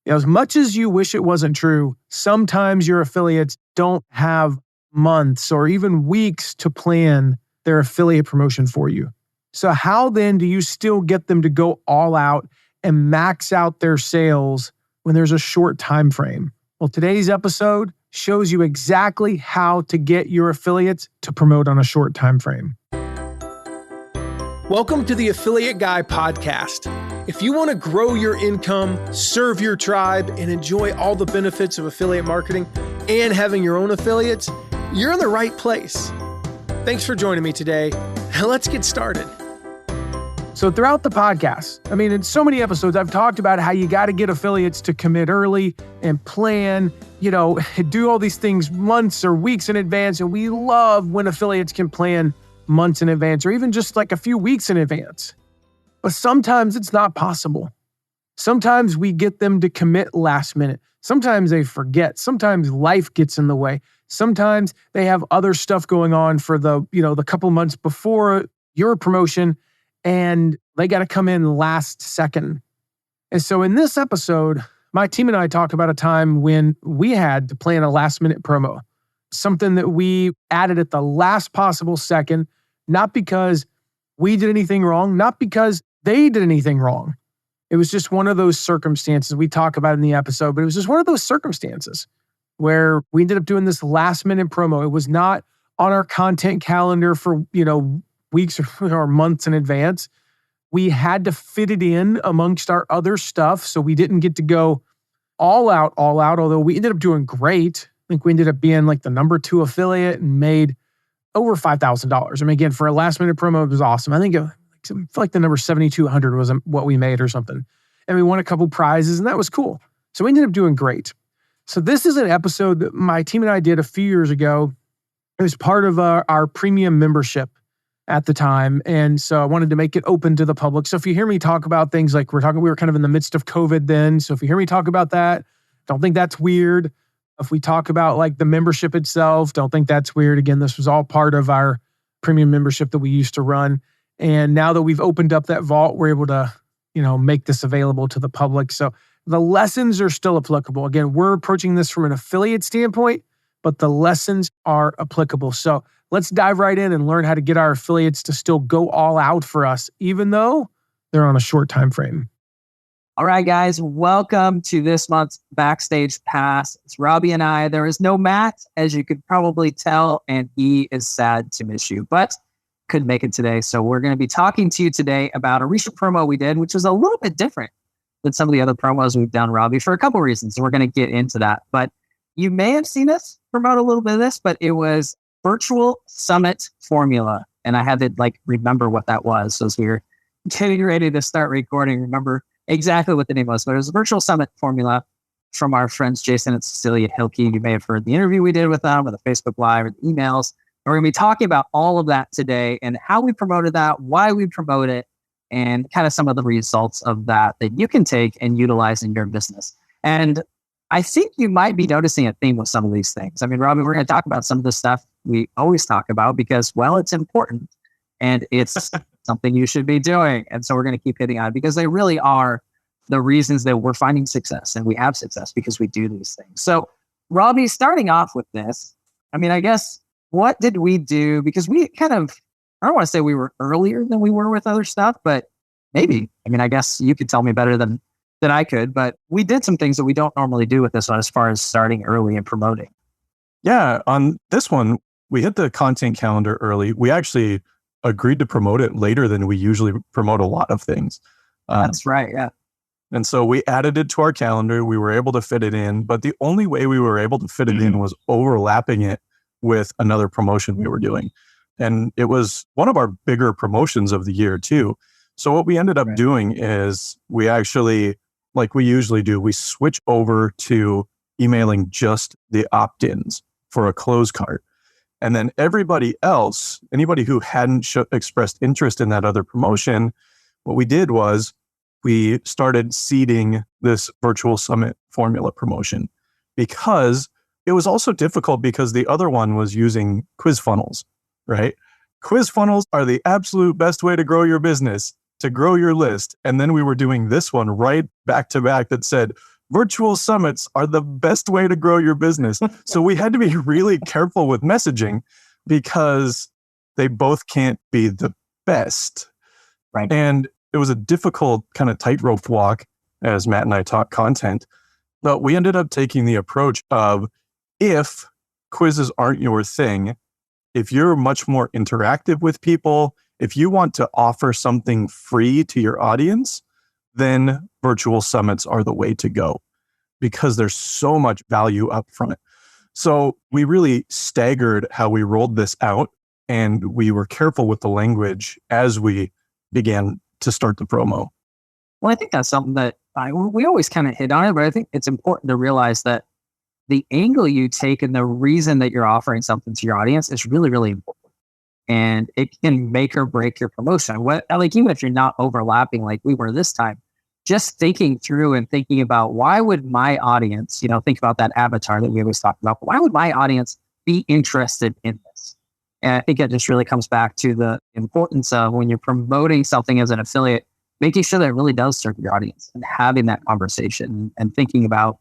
As much as you wish it wasn't true, sometimes your affiliates don't have months or even weeks to plan their affiliate promotion for you. So how then do you still get them to go all out and max out their sales when there's a short time frame? Well, today's episode shows you exactly how to get your affiliates to promote on a short time frame. Welcome to the Affiliate Guy podcast. If you want to grow your income, serve your tribe, and enjoy all the benefits of affiliate marketing and having your own affiliates, you're in the right place. Thanks for joining me today. Let's get started. So throughout the podcast, in so many episodes, I've talked about how you got to get affiliates to commit early and plan, do all these things months or weeks in advance. And we love when affiliates can plan months in advance or even just like a few weeks in advance. But sometimes it's not possible. Sometimes we get them to commit last minute. Sometimes they forget. Sometimes life gets in the way. Sometimes they have other stuff going on for the couple months before your promotion, and they got to come in last second. And so in this episode, my team and I talk about a time when we had to plan a last minute promo, something that we added at the last possible second, not because we did anything wrong, not because they did anything wrong. It was just one of those circumstances we talk about in the episode, but it was just one of those circumstances where we ended up doing this last minute promo. It was not on our content calendar for, weeks or months in advance. We had to fit it in amongst our other stuff. So we didn't get to go all out, although we ended up doing great. I think we ended up being like the number 2 affiliate and made over $5,000. Again, for a last minute promo, it was awesome. I feel like the number 7,200 was what we made or something. And we won a couple prizes and that was cool. So we ended up doing great. So this is an episode that my team and I did a few years ago. It was part of our premium membership at the time. And so I wanted to make it open to the public. So if you hear me talk about things like we were kind of in the midst of COVID then. So if you hear me talk about that, don't think that's weird. If we talk about like the membership itself, don't think that's weird. Again, this was all part of our premium membership that we used to run. And now that we've opened up that vault, we're able to, make this available to the public. So the lessons are still applicable. Again, we're approaching this from an affiliate standpoint, but the lessons are applicable. So let's dive right in and learn how to get our affiliates to still go all out for us, even though they're on a short time frame. All right, guys, welcome to this month's Backstage Pass. It's Robbie and I. There is no Matt, as you could probably tell, and he is sad to miss you, but couldn't make it today. So we're going to be talking to you today about a recent promo we did, which was a little bit different than some of the other promos we've done, Robbie, for a couple of reasons. And we're going to get into that. But you may have seen us promote a little bit of this, but it was Virtual Summit Formula. And I had to remember what that was. So as we were getting ready to start recording, remember exactly what the name was. But it was Virtual Summit Formula from our friends Jason and Cecilia Hilke. You may have heard the interview we did with them, or the Facebook Live, or the emails. And we're going to be talking about all of that today and how we promoted that, why we promote it, and kind of some of the results of that you can take and utilize in your business. And I think you might be noticing a theme with some of these things. Robbie, we're going to talk about some of the stuff we always talk about because, well, it's important and it's something you should be doing. And so we're going to keep hitting on it because they really are the reasons that we're finding success and we have success because we do these things. So Robbie, starting off with this, I guess, what did we do? Because we kind of, I don't want to say we were earlier than we were with other stuff, but maybe. I guess you could tell me better than I could, but we did some things that we don't normally do with this one as far as starting early and promoting. Yeah, on this one, we hit the content calendar early. We actually agreed to promote it later than we usually promote a lot of things. That's right, yeah. And so we added it to our calendar. We were able to fit it in, but the only way we were able to fit it in was overlapping it with another promotion we were doing. And it was one of our bigger promotions of the year too. So what we ended up doing is we actually, like we usually do, we switch over to emailing just the opt-ins for a close cart. And then everybody else, anybody who hadn't expressed interest in that other promotion, what we did was we started seeding this Virtual Summit Formula promotion because it was also difficult because the other one was using quiz funnels, right? Quiz funnels are the absolute best way to grow your business, to grow your list. And then we were doing this one right back to back that said, virtual summits are the best way to grow your business. So we had to be really careful with messaging because they both can't be the best. Right. And it was a difficult kind of tightrope walk as Matt and I taught content. But we ended up taking the approach of, if quizzes aren't your thing, if you're much more interactive with people, if you want to offer something free to your audience, then virtual summits are the way to go because there's so much value up front. So we really staggered how we rolled this out, and we were careful with the language as we began to start the promo. Well, I think that's something that we always kind of hit on it, but I think it's important to realize that the angle you take and the reason that you're offering something to your audience is really, really important. And it can make or break your promotion. Even if you're not overlapping like we were this time, just thinking through and thinking about why would my audience, think about that avatar that we always talk about. Why would my audience be interested in this? And I think it just really comes back to the importance of when you're promoting something as an affiliate, making sure that it really does serve your audience and having that conversation and thinking about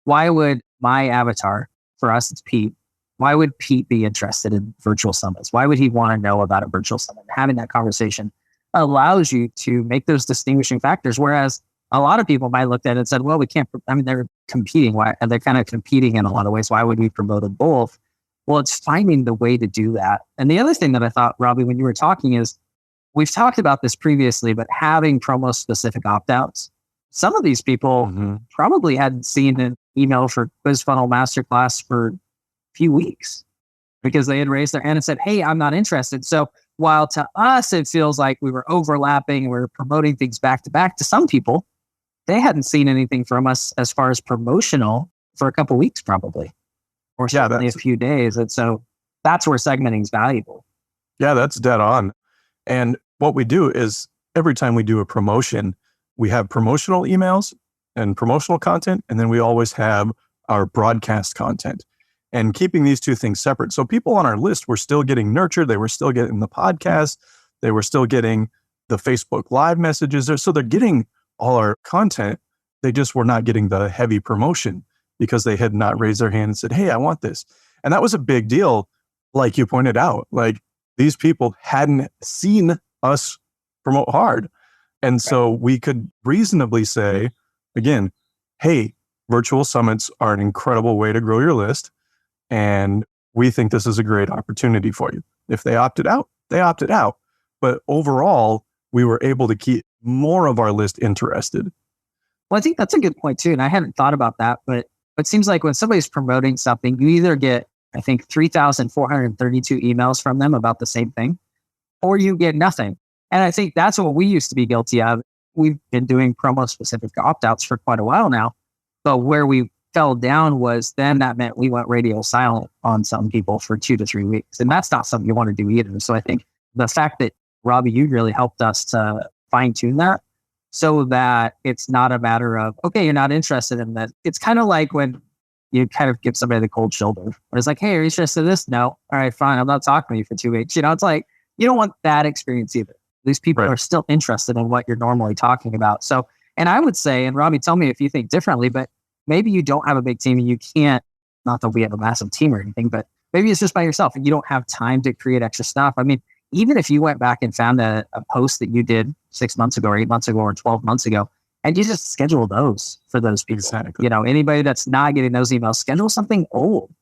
why would my avatar, for us, it's Pete. Why would Pete be interested in virtual summits? Why would he want to know about a virtual summit? Having that conversation allows you to make those distinguishing factors. Whereas a lot of people might look at it and said, well, we can't, they're competing. Why? And they're kind of competing in a lot of ways. Why would we promote them both? Well, it's finding the way to do that. And the other thing that I thought, Robbie, when you were talking is, we've talked about this previously, but having promo specific opt-outs. Some of these people probably hadn't seen an email for Quiz Funnel Masterclass for few weeks because they had raised their hand and said, hey, I'm not interested. So while to us, it feels like we were overlapping and we were promoting things back to back, to some people, they hadn't seen anything from us as far as promotional for a couple of weeks, probably, or certainly a few days. And so that's where segmenting is valuable. Yeah, that's dead on. And what we do is every time we do a promotion, we have promotional emails and promotional content, and then we always have our broadcast content. And keeping these two things separate. So people on our list were still getting nurtured. They were still getting the podcast. They were still getting the Facebook Live messages. So they're getting all our content. They just were not getting the heavy promotion because they had not raised their hand and said, hey, I want this. And that was a big deal. Like you pointed out, like these people hadn't seen us promote hard. And so we could reasonably say, again, hey, virtual summits are an incredible way to grow your list. And we think this is a great opportunity for you. If they opted out, they opted out. But overall, we were able to keep more of our list interested. Well, I think that's a good point too. And I hadn't thought about that, but it seems like when somebody's promoting something, you either get, I think, 3,432 emails from them about the same thing, or you get nothing. And I think that's what we used to be guilty of. We've been doing promo specific opt-outs for quite a while now, but where we fell down was then that meant we went radio silent on some people for 2 to 3 weeks. And that's not something you want to do either. So I think the fact that, Robbie, you really helped us to fine tune that so that it's not a matter of, okay, you're not interested in that. It's kind of like when you kind of give somebody the cold shoulder. Where it's like, hey, are you interested in this? No. All right, fine. I'm not talking to you for 2 weeks. It's like, you don't want that experience either. These people are still interested in what you're normally talking about. So, and I would say, and Robbie, tell me if you think differently, but maybe you don't have a big team and you can't, not that we have a massive team or anything, but maybe it's just by yourself and you don't have time to create extra stuff. I mean, even if you went back and found a post that you did 6 months ago or 8 months ago or 12 months ago, and you just schedule those for those people. Exactly. Anybody that's not getting those emails, schedule something old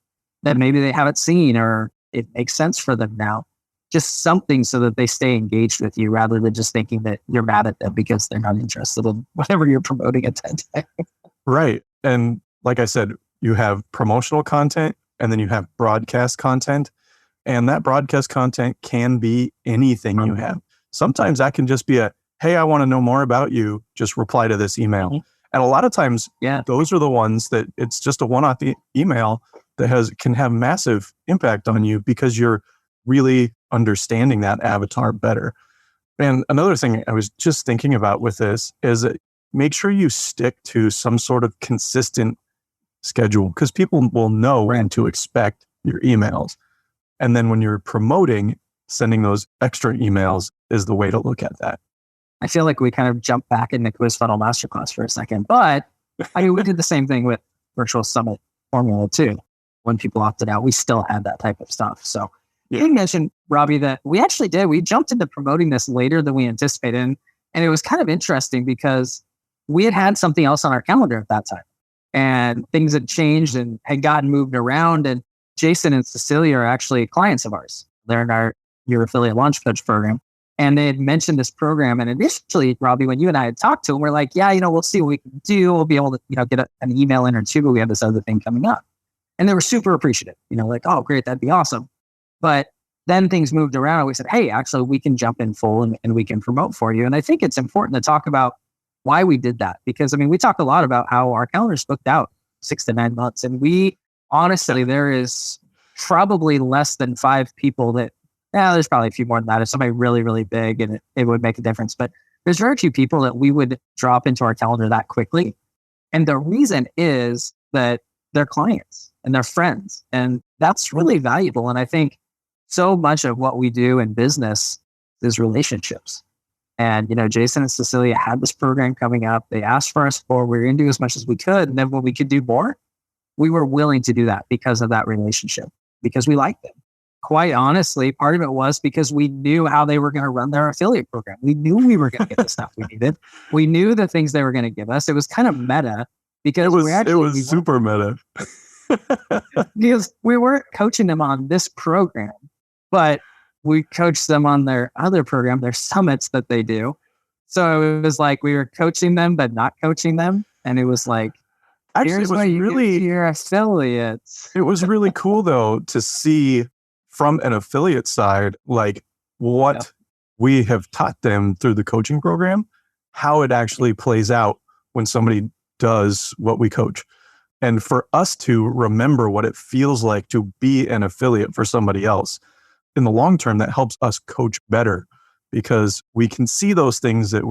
that maybe they haven't seen or it makes sense for them now. Just something so that they stay engaged with you rather than just thinking that you're mad at them because they're not interested in whatever you're promoting at that time. Right. And like I said, you have promotional content and then you have broadcast content. And that broadcast content can be anything you have. Sometimes that can just be hey, I want to know more about you. Just reply to this email. Mm-hmm. And a lot of times, those are the ones that it's just a one-off email that can have massive impact on you because you're really understanding that avatar better. And another thing I was just thinking about with this is that make sure you stick to some sort of consistent schedule because people will know when to expect your emails. And then when you're promoting, sending those extra emails is the way to look at that. I feel like we kind of jumped back into Quiz Funnel Masterclass for a second, but I mean, we did the same thing with Virtual Summit Formula too. When people opted out, we still had that type of stuff. So you mentioned, Robbie, that we actually did. We jumped into promoting this later than we anticipated. And it was kind of interesting because we had something else on our calendar at that time. And things had changed and had gotten moved around. And Jason and Cecilia are actually clients of ours. They're in your affiliate launch coach program. And they had mentioned this program. And initially, Robbie, when you and I had talked to them, we're like, yeah, we'll see what we can do. We'll be able to, get an email in or two, but we have this other thing coming up. And they were super appreciative, like, oh, great, that'd be awesome. But then things moved around and we said, hey, actually, we can jump in full and we can promote for you. And I think it's important to talk about why we did that. Because, we talk a lot about how our calendar's booked out 6 to 9 months. And we, honestly, there is probably less than 5 people that, there's probably a few more than that. If somebody really, really big and it would make a difference. But there's very few people that we would drop into our calendar that quickly. And the reason is that they're clients and they're friends. And that's really valuable. And I think so much of what we do in business is relationships. And, Jason and Cecilia had this program coming up. They asked for us for, we were going to do as much as we could. And then when we could do more, we were willing to do that because of that relationship, because we liked them. Quite honestly, part of it was because we knew how they were going to run their affiliate program. We knew we were going to get the stuff we needed. We knew the things they were going to give us. It was kind of meta because it was super meta. Because we weren't coaching them on this program, but we coached them on their other program, their summits that they do. So it was like we were coaching them, but not coaching them. And it was like, here's where you get your affiliates. It was really cool, though, to see from an affiliate side, like what we have taught them through the coaching program, how it actually plays out when somebody does what we coach. And for us to remember what it feels like to be an affiliate for somebody else in the long term, that helps us coach better because we can see those things that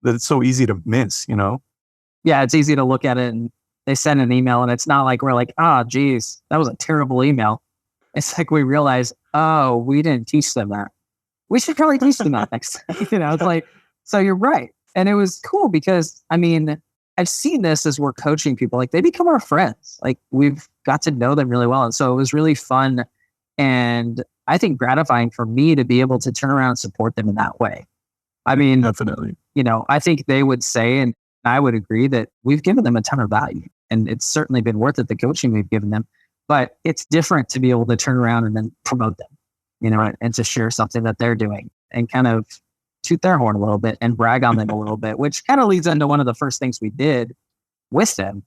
it's so easy to miss, Yeah, it's easy to look at it and they send an email and it's not like we're like, geez, that was a terrible email. It's like we realize, we didn't teach them that. We should probably teach them that next time. It's like, so you're right. And it was cool because, I've seen this as we're coaching people, like they become our friends. Like we've got to know them really well. And so it was really fun. And I think gratifying for me to be able to turn around and support them in that way. Definitely. I think they would say, and I would agree that we've given them a ton of value and it's certainly been worth it, the coaching we've given them. But it's different to be able to turn around and then promote them, right? And to share something that they're doing and kind of toot their horn a little bit and brag on them a little bit, which kind of leads into one of the first things we did with them.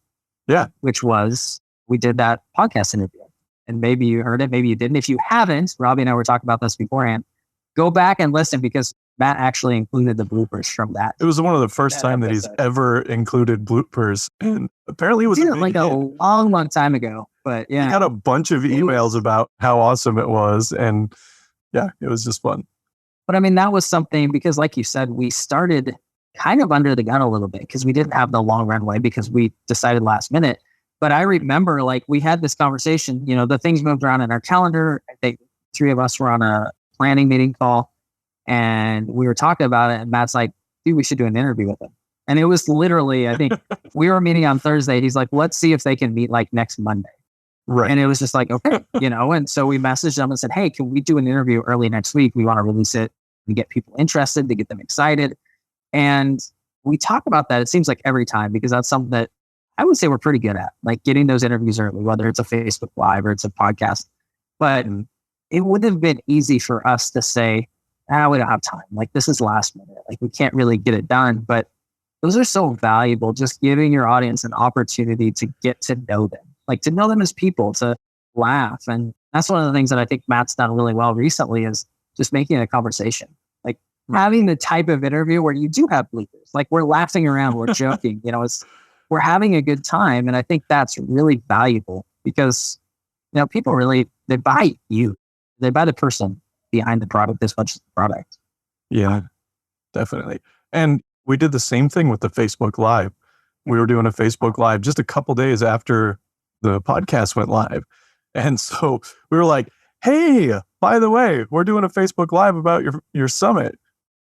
Yeah. Which was we did that podcast interview. And maybe you heard it, maybe you didn't. If you haven't, Robbie and I were talking about this beforehand, go back and listen because Matt actually included the bloopers from that. It was one of the first time that he's ever included bloopers. And apparently it was like a long time ago. But yeah. He had a bunch of emails about how awesome it was. And yeah, it was just fun. But that was something because like you said, we started kind of under the gun a little bit because we didn't have the long runway because we decided last minute. But I remember like we had this conversation, the things moved around in our calendar. I think 3 of us were on a planning meeting call and we were talking about it. And Matt's like, dude, we should do an interview with them. And it was literally, I think we were meeting on Thursday. He's like, let's see if they can meet like next Monday. Right. And it was just like, okay, and so we messaged them and said, hey, can we do an interview early next week? We want to release it and get people interested, to get them excited. And we talk about that, it seems like every time, because that's something that I would say we're pretty good at, like getting those interviews early, whether it's a Facebook Live or it's a podcast. But it would have been easy for us to say, we don't have time. Like this is last minute. Like we can't really get it done. But those are so valuable, just giving your audience an opportunity to get to know them. Like to know them as people, to laugh. And that's one of the things that I think Matt's done really well recently is just making a conversation. Like having the type of interview where you do have bloopers. Like we're laughing around, we're joking, we're having a good time. And I think that's really valuable because, people really, they buy you. They buy the person behind the product as much as the product. Yeah, definitely. And we did the same thing with the Facebook Live. We were doing a Facebook Live just a couple days after the podcast went live. And so we were like, hey, by the way, we're doing a Facebook Live about your summit.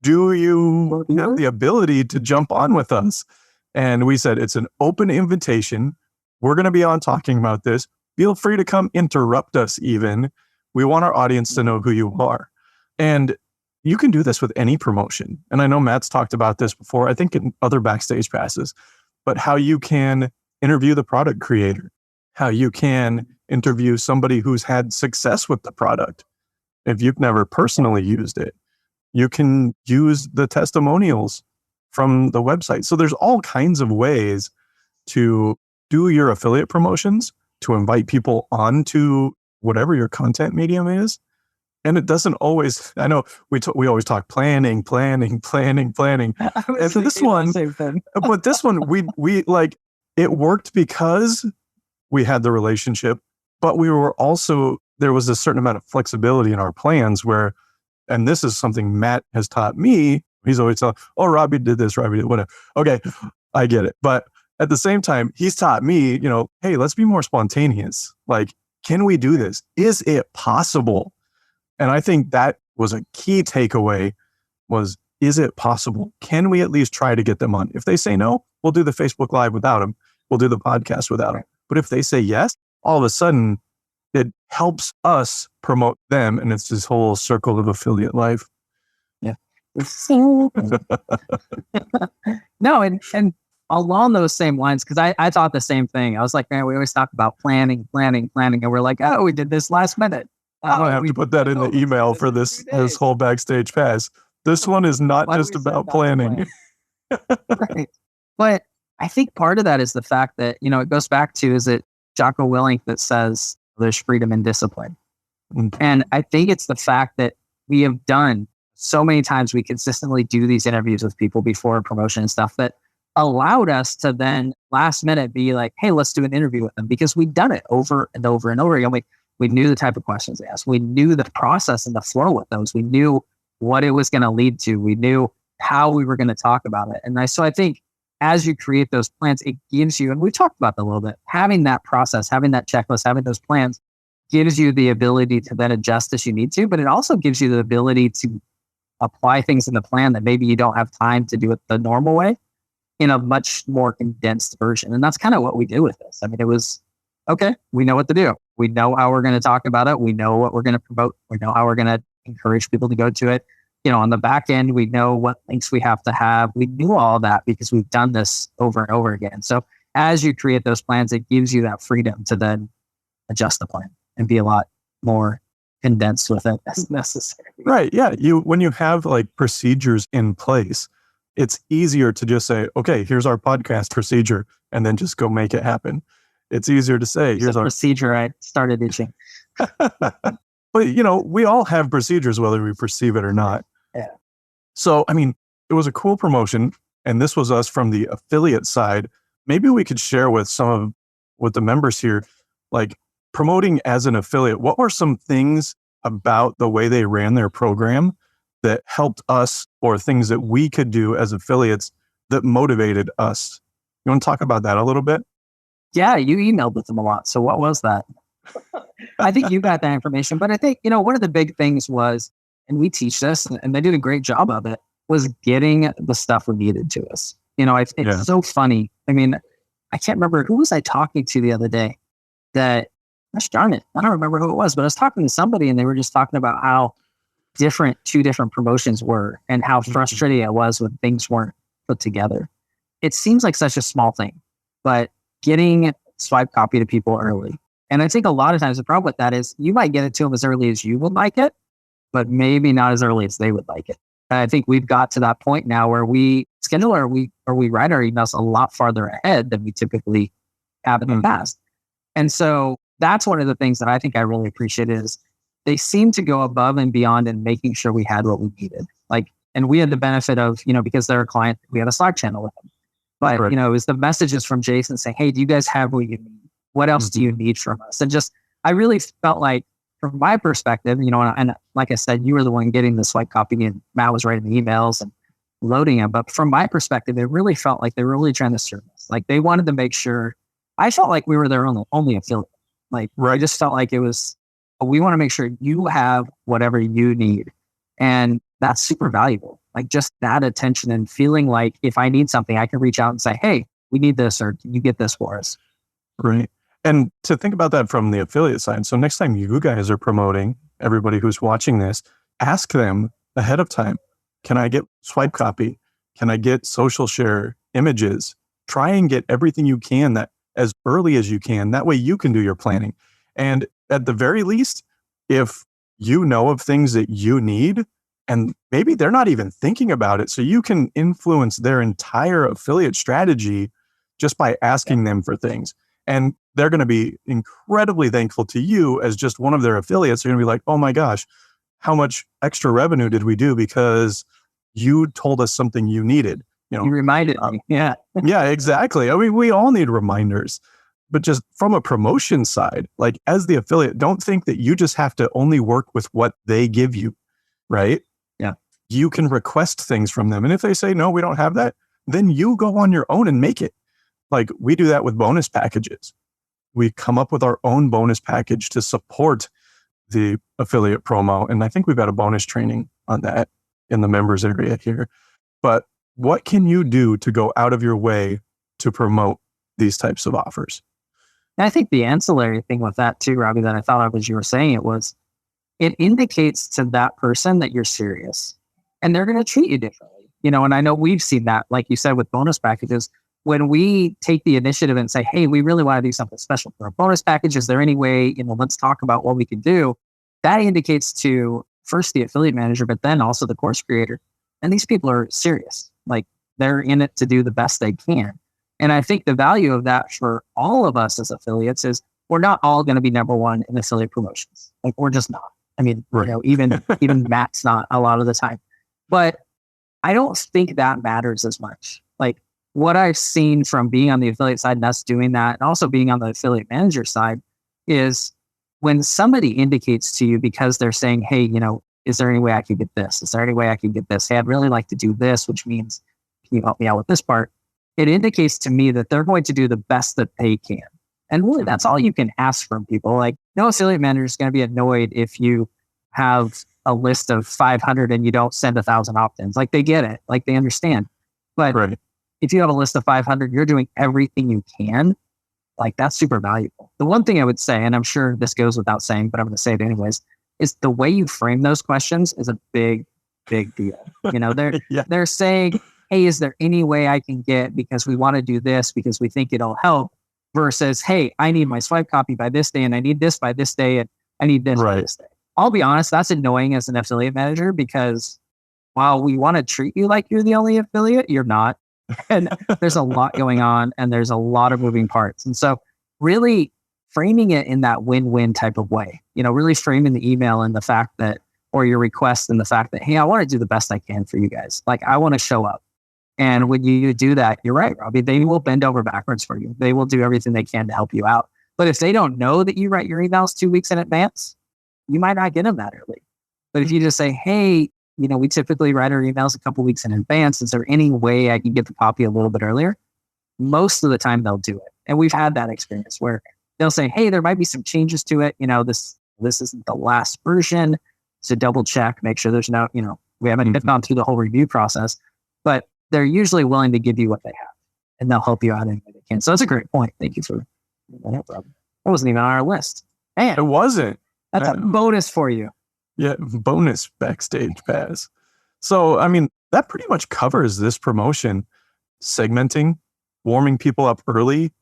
Do you have the ability to jump on with us? And we said, it's an open invitation. We're going to be on talking about this. Feel free to come interrupt us even. We want our audience to know who you are. And you can do this with any promotion. And I know Matt's talked about this before, I think in other Backstage Passes, but how you can interview the product creator, how you can interview somebody who's had success with the product. If you've never personally used it, you can use the testimonials from the website. So there's all kinds of ways to do your affiliate promotions, to invite people onto whatever your content medium is. And it doesn't always, I know we always talk planning. And so this one, but this one, we like, it worked because we had the relationship, but we were also, there was a certain amount of flexibility in our plans where, and this is something Matt has taught me. He's always telling, oh, Robbie did this, Robbie did whatever. Okay, I get it. But at the same time, he's taught me, hey, let's be more spontaneous. Like, can we do this? Is it possible? And I think that was a key takeaway was, is it possible? Can we at least try to get them on? If they say no, we'll do the Facebook Live without them. We'll do the podcast without them. But if they say yes, all of a sudden, it helps us promote them. And it's this whole circle of affiliate life. Yeah. No, and along those same lines, because I thought the same thing. I was like, man, we always talk about planning. And we're like, oh, we did this last minute. I don't have to put that in the email for this whole Backstage Pass. This one is not just about planning. Right. But I think part of that is the fact that, it goes back to, is it Jocko Willink that says there's freedom in discipline. Mm-hmm. And I think it's the fact that we have done so many times, we consistently do these interviews with people before promotion and stuff that allowed us to then last minute be like, hey, let's do an interview with them, because we've done it over and over and over again. We knew the type of questions they asked. We knew the process and the flow with those. We knew what it was going to lead to. We knew how we were going to talk about it. And so I think as you create those plans, it gives you, and we talked about that a little bit, having that process, having that checklist, having those plans gives you the ability to then adjust as you need to, but it also gives you the ability to apply things in the plan that maybe you don't have time to do it the normal way in a much more condensed version. And that's kind of what we did with this. I mean, it was, okay, we know what to do. We know how we're going to talk about it. We know what we're going to promote. We know how we're going to encourage people to go to it. On the back end, we know what links we have to have. We knew all that because we've done this over and over again. So as you create those plans, it gives you that freedom to then adjust the plan and be a lot more condensed with it as necessary. Right. Yeah. When you have like procedures in place, it's easier to just say, okay, here's our podcast procedure, and then just go make it happen. It's easier to say, here's our procedure. I started itching. But, we all have procedures, whether we perceive it or not. Yeah. So, I mean, it was a cool promotion, and this was us from the affiliate side. Maybe we could share with with the members here, like promoting as an affiliate. What were some things about the way they ran their program that helped us, or things that we could do as affiliates that motivated us? You want to talk about that a little bit? Yeah, you emailed with them a lot. So what was that? I think you got that information, but I think, one of the big things was, and we teach this, and they did a great job of it, was getting the stuff we needed to us. It's so funny. I mean, I can't remember, who was I talking to the other day that, gosh darn it, I don't remember who it was, but I was talking to somebody and they were just talking about how different two different promotions were and how frustrating it was when things weren't put together. It seems like such a small thing, but getting swipe copy to people early. And I think a lot of times the problem with that is you might get it to them as early as you would like it, but maybe not as early as they would like it. And I think we've got to that point now where we schedule or we write our emails a lot farther ahead than we typically have in the past. And so that's one of the things that I think I really appreciate is they seem to go above and beyond in making sure we had what we needed. And we had the benefit of, because they're a client, we had a Slack channel with them. But, right. It was the messages from Jason saying, hey, do you guys have what you need? What else do you need from us? And just, I really felt like, from my perspective, and like I said, you were the one getting the swipe copy and Matt was writing the emails and loading them. But from my perspective, it really felt like they were really trying to serve us. Like they wanted to make sure, I felt like we were their only affiliate. Right. I just felt like it was, we want to make sure you have whatever you need. And that's super valuable. like just that attention and feeling like if I need something, I can reach out and say, hey, we need this, or can you get this for us? Right. And to think about that from the affiliate side. So next time you guys are promoting, everybody who's watching this, ask them ahead of time, can I get swipe copy? Can I get social share images? Try and get everything you can that as early as you can. That way you can do your planning. And at the very least, if you know of things that you need, and maybe they're not even thinking about it, so you can influence their entire affiliate strategy just by asking them for things. And they're going to be incredibly thankful to you as just one of their affiliates. They're going to be like, oh my gosh, how much extra revenue did we do because you told us something you needed? You reminded me. Yeah. Yeah, exactly. I mean, we all need reminders. But just from a promotion side, like as the affiliate, don't think that you just have to only work with what they give you, right? Yeah. You can request things from them. And if they say, no, we don't have that, then you go on your own and make it. Like we do that with bonus packages. We come up with our own bonus package to support the affiliate promo. And I think we've got a bonus training on that in the members area here. But what can you do to go out of your way to promote these types of offers? And I think the ancillary thing with that too, Robbie, that I thought of as you were saying it was, it indicates to that person that you're serious and they're going to treat you differently. And I know we've seen that, like you said, with bonus packages. When we take the initiative and say, hey, we really want to do something special for a bonus package, is there any way, let's talk about what we can do? That indicates to first the affiliate manager, but then also the course creator. And these people are serious. Like they're in it to do the best they can. And I think the value of that for all of us as affiliates is we're not all going to be number one in affiliate promotions. Like we're just not. I mean, right. Even Matt's not a lot of the time. But I don't think that matters as much. Like what I've seen from being on the affiliate side and us doing that, and also being on the affiliate manager side, is when somebody indicates to you because they're saying, hey, is there any way I could get this? Is there any way I can get this? Hey, I'd really like to do this, which means, can you help me out with this part? It indicates to me that they're going to do the best that they can. And really, that's all you can ask from people. Like no affiliate manager is going to be annoyed if you have a list of 500 and you don't send 1,000 opt-ins. Like they get it, like they understand. But right. If you have a list of 500, you're doing everything you can. Like that's super valuable. The one thing I would say, and I'm sure this goes without saying, but I'm going to say it anyways, is the way you frame those questions is a big, big deal. They're saying, hey, is there any way I can get, because we want to do this, because we think it'll help, versus, hey, I need my swipe copy by this day, and I need this by this day, and I need this by this day. I'll be honest, that's annoying as an affiliate manager, because while we want to treat you like you're the only affiliate, you're not. And there's a lot going on, and there's a lot of moving parts. And so really framing it in that win-win type of way, really framing the email and the fact that, or your request and the fact that, hey, I want to do the best I can for you guys. Like I want to show up. And when you do that, you're right, Robbie, they will bend over backwards for you. They will do everything they can to help you out. But if they don't know that you write your emails 2 weeks in advance, you might not get them that early. But if you just say, hey, we typically write our emails a couple weeks in advance. Is there any way I can get the copy a little bit earlier? Most of the time they'll do it. And we've had that experience where they'll say, hey, there might be some changes to it. This isn't the last version. So double check, make sure there's no, we haven't gone through the whole review process, but they're usually willing to give you what they have and they'll help you out any way they can. So that's a great point. Thank you for that, Rob. That wasn't even on our list. Man, it wasn't. That's a bonus for you. Yeah, bonus backstage pass. So, I mean, that pretty much covers this promotion. Segmenting, warming people up early.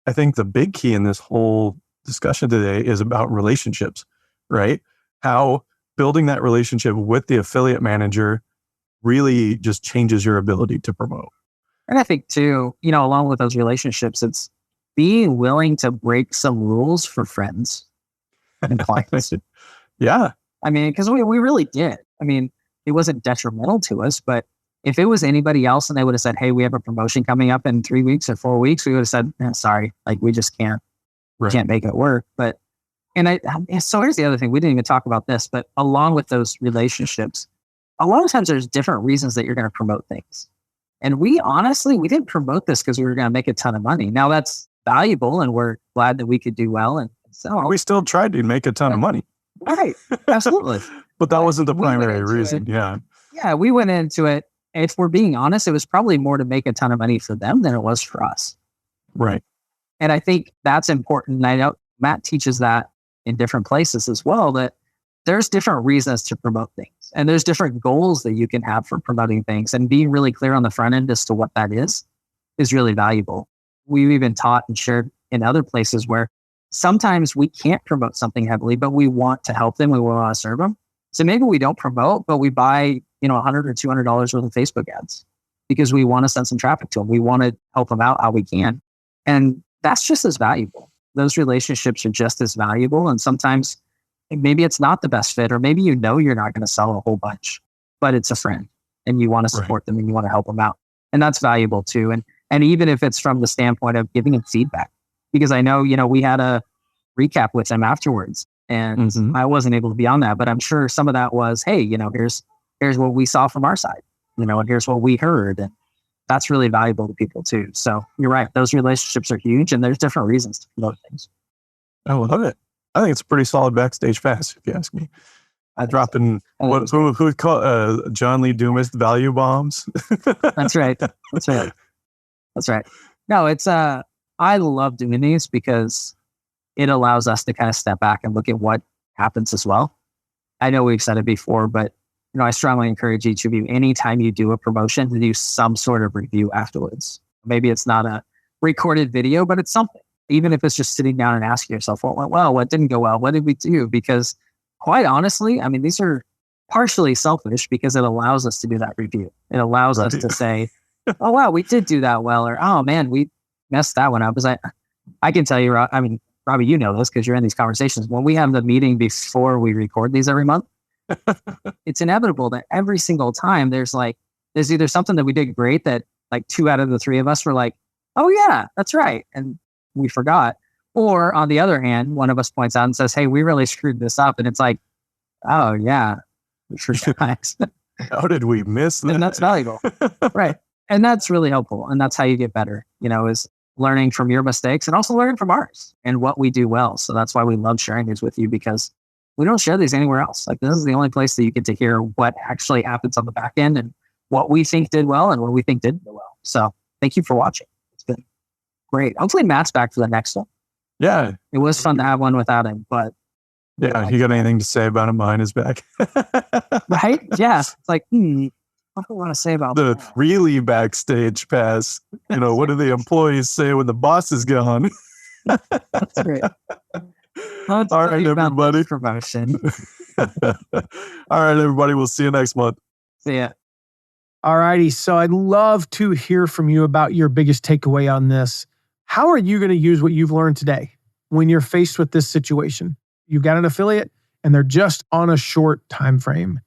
I think the big key in this whole discussion today is about relationships, right? How building that relationship with the affiliate manager really just changes your ability to promote. And I think too, along with those relationships, it's being willing to break some rules for friends and clients. Yeah. I mean, because we really did. I mean, it wasn't detrimental to us, but if it was anybody else and they would have said, hey, we have a promotion coming up in 3 weeks or 4 weeks, we would have said, sorry, like we just can't make it work. But, so here's the other thing. We didn't even talk about this, but along with those relationships, a lot of times there's different reasons that you're going to promote things. And we didn't promote this because we were going to make a ton of money. Now that's valuable and we're glad that we could do well. And so we still tried to make a ton of money. Right. Absolutely. But that wasn't the primary reason. Yeah. Yeah. We went into it if we're being honest, it was probably more to make a ton of money for them than it was for us. Right. And I think that's important. And I know Matt teaches that in different places as well, that there's different reasons to promote things. And there's different goals that you can have for promoting things. And being really clear on the front end as to what that is really valuable. We've even taught and shared in other places where sometimes we can't promote something heavily, but we want to help them. We want to serve them. So maybe we don't promote, but we buy, $100 or $200 worth of Facebook ads because we want to send some traffic to them. We want to help them out how we can. And that's just as valuable. Those relationships are just as valuable. And sometimes maybe it's not the best fit, or maybe you're not going to sell a whole bunch, but it's a friend and you want to support them and you want to help them out. And that's valuable too. And even if it's from the standpoint of giving them feedback, because I know, we had a recap with them afterwards and I wasn't able to be on that, but I'm sure some of that was, hey, here's what we saw from our side, and here's what we heard. And that's really valuable to people too. So you're right. Those relationships are huge and there's different reasons to promote things. I love it. I think it's a pretty solid backstage pass, if you ask me. Dropping who call John Lee Dumas value bombs. That's right. No, it's I love doing these because it allows us to kind of step back and look at what happens as well. I know we've said it before, but I strongly encourage each of you, anytime you do a promotion, to do some sort of review afterwards. Maybe it's not a recorded video, but it's something. Even if it's just sitting down and asking yourself, what went well, what didn't go well, what did we do? Because quite honestly, these are partially selfish because it allows us to do that review. It allows us to say, oh, wow, we did do that well. Or, oh, man, we messed that one up. Because I can tell you, Robbie, you know this because you're in these conversations. When we have the meeting before we record these every month, it's inevitable that every single time there's either something that we did great that 2 out of the 3 of us were like, oh, yeah, that's right. And we forgot. Or on the other hand, one of us points out and says, hey, we really screwed this up. And it's like, oh, yeah, we forgot. How did we miss that? And that's valuable. Right. And that's really helpful. And that's how you get better, is learning from your mistakes and also learning from ours and what we do well. So that's why we love sharing these with you, because we don't share these anywhere else. This is the only place that you get to hear what actually happens on the back end and what we think did well and what we think didn't do well. So thank you for watching. It's been great. Hopefully Matt's back for the next one. Yeah. It was fun to have one without him, but. Yeah. You got anything to say about him behind his back? Right? Yeah. It's like, what do I want to say about the that? Really backstage pass? What do the employees say when the boss is gone? That's great. All right, everybody. Promotion. All right, everybody. We'll see you next month. See ya. All righty. So I'd love to hear from you about your biggest takeaway on this. How are you going to use what you've learned today when you're faced with this situation? You've got an affiliate and they're just on a short time frame.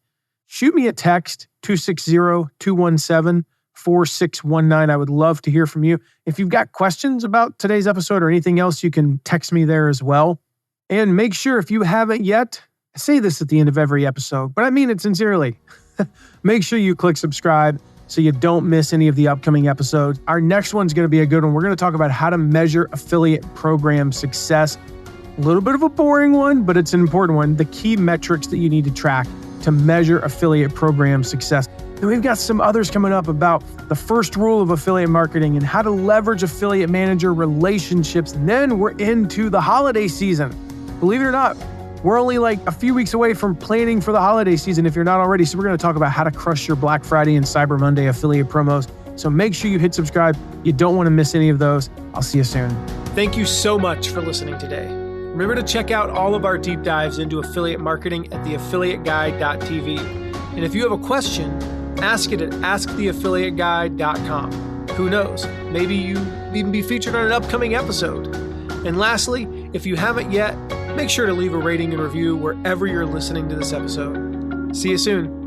Shoot me a text, 260-217-4619. I would love to hear from you. If you've got questions about today's episode or anything else, you can text me there as well. And make sure, if you haven't yet, I say this at the end of every episode, but I mean it sincerely. Make sure you click subscribe so you don't miss any of the upcoming episodes. Our next one's going to be a good one. We're going to talk about how to measure affiliate program success. A little bit of a boring one, but it's an important one. The key metrics that you need to track to measure affiliate program success. And we've got some others coming up about the first rule of affiliate marketing and how to leverage affiliate manager relationships. And then we're into the holiday season. Believe it or not, we're only a few weeks away from planning for the holiday season if you're not already. So we're going to talk about how to crush your Black Friday and Cyber Monday affiliate promos. So make sure you hit subscribe. You don't want to miss any of those. I'll see you soon. Thank you so much for listening today. Remember to check out all of our deep dives into affiliate marketing at theaffiliateguide.tv. And if you have a question, ask it at asktheaffiliateguide.com. Who knows? Maybe you even be featured on an upcoming episode. And lastly, if you haven't yet, make sure to leave a rating and review wherever you're listening to this episode. See you soon.